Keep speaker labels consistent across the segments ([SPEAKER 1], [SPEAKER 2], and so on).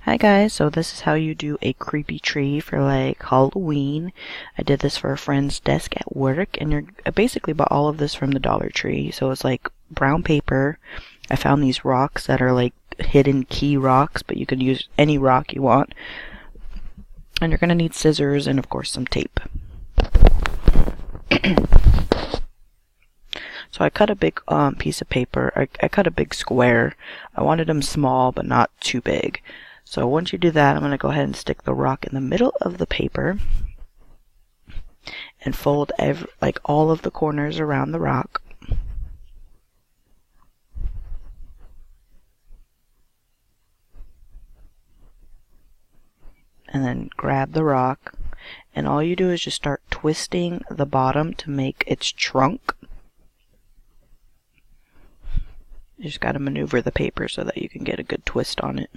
[SPEAKER 1] Hi guys, so this is how you do a creepy tree for like Halloween. I did this for a friend's desk at work, and I basically bought all of this from the Dollar Tree. So it's like brown paper. I found these rocks that are like hidden key rocks, but you can use any rock you want. And you're gonna need scissors and of course some tape. So I cut a big piece of paper. I cut a big square. I wanted them small but not too big. So once you do that, I'm going to go ahead and stick the rock in the middle of the paper and fold like all of the corners around the rock. And then grab the rock, and all you do is just start twisting the bottom to make its trunk. You just got to maneuver the paper so that you can get a good twist on it.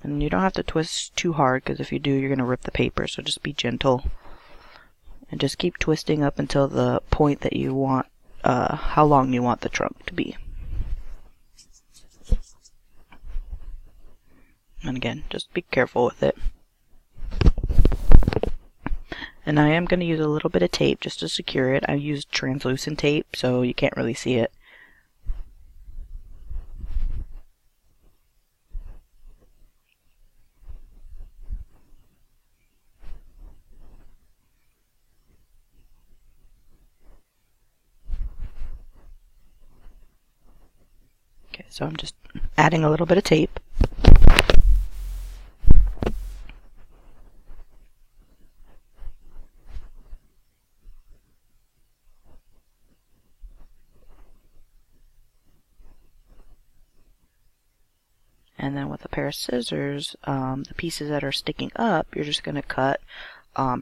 [SPEAKER 1] And you don't have to twist too hard, because if you do, you're going to rip the paper, so just be gentle. And just keep twisting up until the point that you want, how long you want the trunk to be. And again, just be careful with it. And I am going to use a little bit of tape just to secure it. I used translucent tape, so you can't really see it. Okay, so I'm just adding a little bit of tape. And then with a pair of scissors, the pieces that are sticking up, you're just going to cut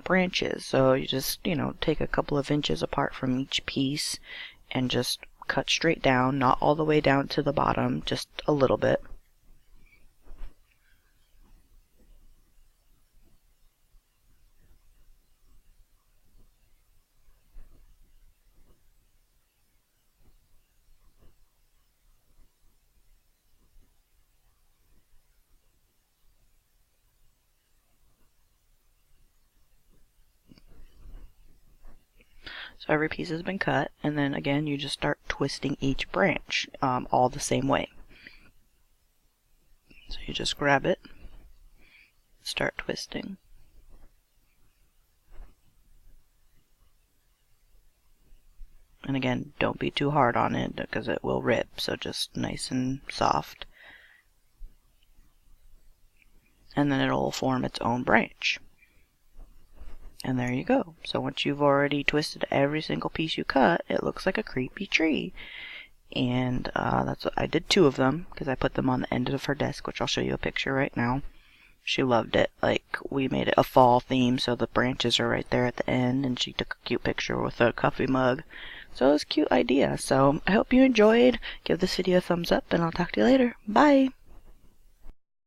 [SPEAKER 1] branches. So you just, take a couple of inches apart from each piece and just cut straight down, not all the way down to the bottom, just a little bit. So every piece has been cut, and then again you just start twisting each branch all the same way. So you just grab it, start twisting. And again, don't be too hard on it because it will rip, so just nice and soft. And then it'll form its own branch. And there you go. So once you've already twisted every single piece you cut, it looks like a creepy tree. And that's what I did 2 of them because I put them on the end of her desk, which I'll show you a picture right now. She loved it. Like, we made it a fall theme, so the branches are right there at the end, and she took a cute picture with a coffee mug. So it was a cute idea. So I hope you enjoyed. Give this video a thumbs up, and I'll talk to you later. Bye!